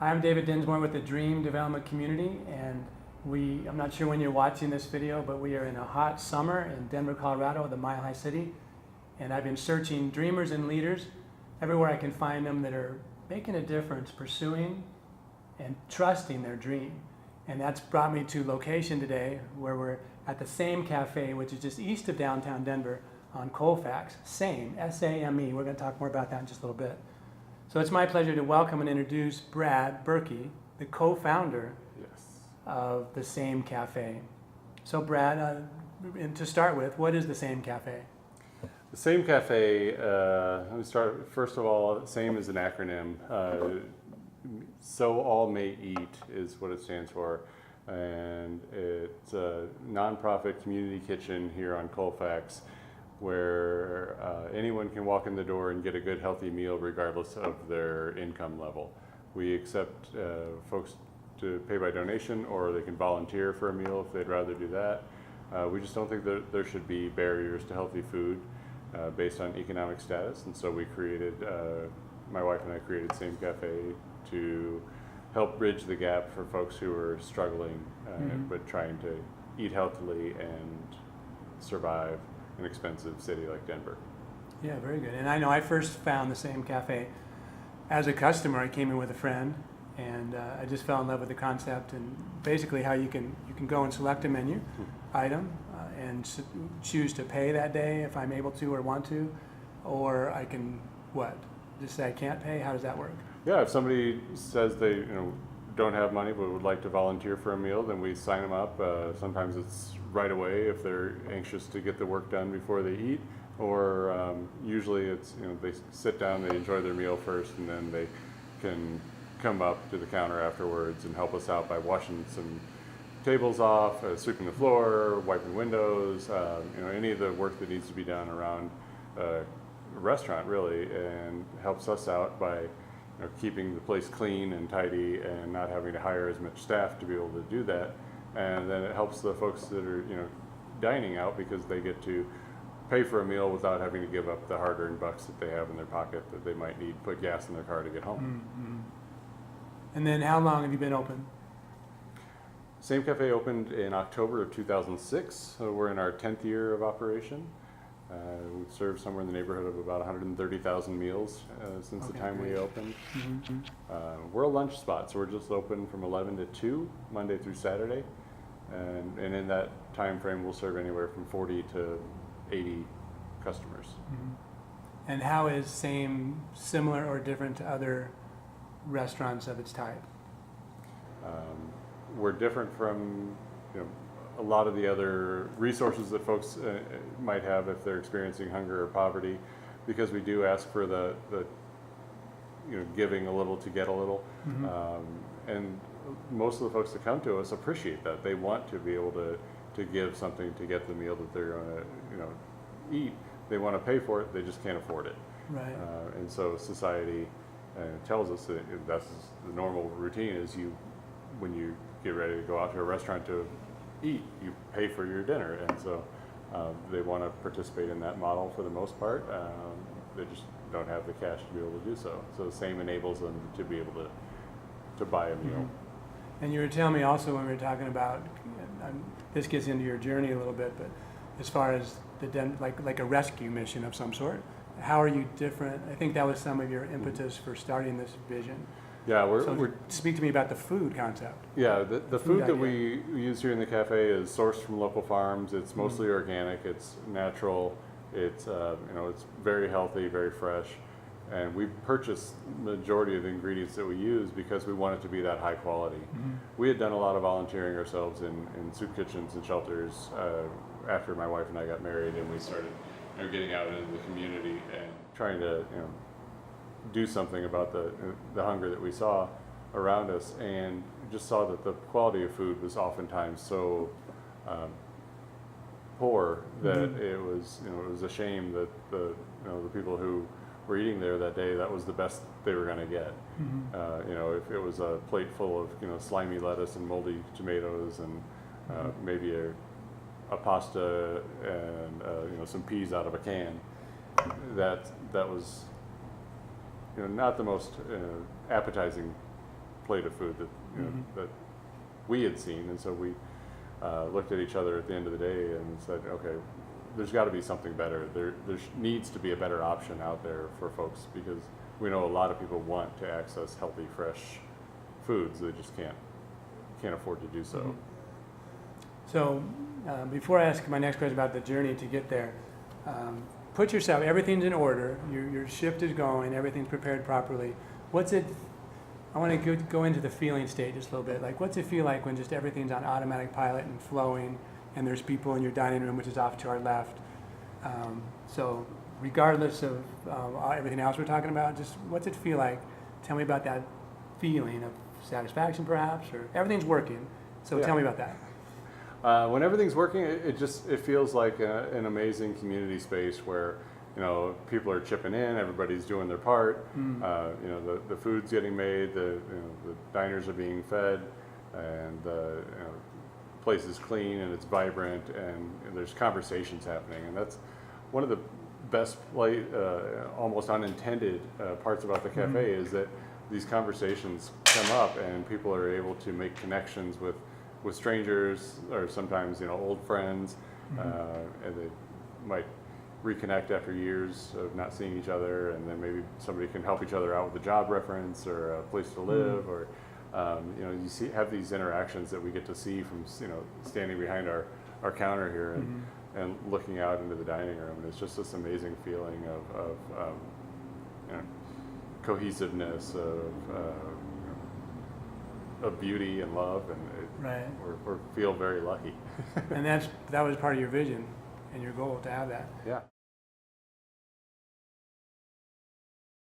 I'm David Dinsmore with the Dream Development Community, and I'm not sure when you're watching this video, but we are in a hot summer in Denver, Colorado, the Mile High City, and I've been searching dreamers and leaders everywhere I can find them that are making a difference, pursuing and trusting their dream. And that's brought me to location today, where we're at the Same Cafe, which is just east of downtown Denver on Colfax. Same, S-A-M-E. We're going to talk more about that in just a little bit. So it's my pleasure to welcome and introduce Brad Berkey, the co-founder of the Same Cafe. So Brad, and to start with, what is the Same Cafe? The Same Cafe, let me start, first of all, SAME is an acronym. So All May Eat is what it stands for. And it's a nonprofit community kitchen here on Colfax where anyone can walk in the door and get a good healthy meal regardless of their income level. We accept folks to pay by donation, or they can volunteer for a meal if they'd rather do that. We just don't think that there should be barriers to healthy food based on economic status, and so we created, my wife and I created Same Cafe to help bridge the gap for folks who are struggling but trying to eat healthily and survive an expensive city like Denver. Yeah, very good. And I know I first found the Same Cafe as a customer. I came in with a friend, and I just fell in love with the concept and basically how you can go and select a menu item and choose to pay that day if I'm able to or want to, or I can just say I can't pay. How does that work? Yeah, if somebody says they don't have money but would like to volunteer for a meal, then we sign them up. Sometimes it's right away if they're anxious to get the work done before they eat, or usually it's they sit down, they enjoy their meal first, and then they can come up to the counter afterwards and help us out by washing some tables off, sweeping the floor, wiping windows, any of the work that needs to be done around a restaurant really, and helps us out by keeping the place clean and tidy and not having to hire as much staff to be able to do that. And then it helps the folks that are dining out, because they get to pay for a meal without having to give up the hard-earned bucks that they have in their pocket that they might need to put gas in their car to get home. Mm-hmm. And then how long have you been open? Same Cafe opened in October of 2006, so we're in our 10th year of operation. We've served somewhere in the neighborhood of about 130,000 meals since the time we opened. Mm-hmm. We're a lunch spot, so we're just open from 11 to 2, Monday through Saturday. And in that time frame, we'll serve anywhere from 40 to 80 customers. Mm-hmm. And how is Same similar or different to other restaurants of its type? We're different from a lot of the other resources that folks might have if they're experiencing hunger or poverty, because we do ask for the giving a little to get a little. Mm-hmm. And most of the folks that come to us appreciate that. They want to be able to give something to get the meal that they're going to eat. They want to pay for it, they just can't afford it. Right. And so society tells us that that's the normal routine is when you get ready to go out to a restaurant to eat, you pay for your dinner. And so they want to participate in that model for the most part. They just don't have the cash to be able to do so. So the Same enables them to be able to buy a meal. Mm-hmm. And you were telling me also when we were talking about, this gets into your journey a little bit, but as far as like a rescue mission of some sort, how are you different? I think that was some of your impetus for starting this vision. Yeah, speak to me about the food concept. Yeah, the food that we use here in the cafe is sourced from local farms. It's mostly organic. It's natural. It's it's very healthy, very fresh, and we purchase the majority of the ingredients that we use because we want it to be that high quality. Mm-hmm. We had done a lot of volunteering ourselves in soup kitchens and shelters after my wife and I got married, and we started getting out into the community and trying to do something about the hunger that we saw around us, and just saw that the quality of food was oftentimes so poor that it was a shame that the people who were eating there that day, that was the best they were going to get. Mm-hmm. If it was a plate full of slimy lettuce and moldy tomatoes and maybe a pasta and some peas out of a can, that was not the most appetizing plate of food that you know, that we had seen, and so we looked at each other at the end of the day and said, okay, there's got to be something better. There needs to be a better option out there for folks, because we know a lot of people want to access healthy, fresh foods. They just can't afford to do so. So before I ask my next question about the journey to get there, put yourself, everything's in order, your shift is going, everything's prepared properly. I want to go into the feeling state just a little bit. Like, what's it feel like when just everything's on automatic pilot and flowing, and there's people in your dining room, which is off to our left? So regardless of everything else we're talking about, just what's it feel like? Tell me about that feeling of satisfaction, perhaps, or everything's working. So tell me about that. When everything's working, it feels like an amazing community space where, you know, people are chipping in, everybody's doing their part. You know, the food's getting made, the diners are being fed, and the place is clean and it's vibrant, and there's conversations happening. And that's one of the best, almost unintended parts about the cafe, is that these conversations come up and people are able to make connections with strangers, or sometimes, you know, old friends, and they might reconnect after years of not seeing each other, and then maybe somebody can help each other out with a job reference or a place to live, or you know, you have these interactions that we get to see from, you know, standing behind our counter here and looking out into the dining room. And it's just this amazing feeling of you know, cohesiveness, of beauty and love, and we feel very lucky. And that was part of your vision and your goal, to have that. Yeah.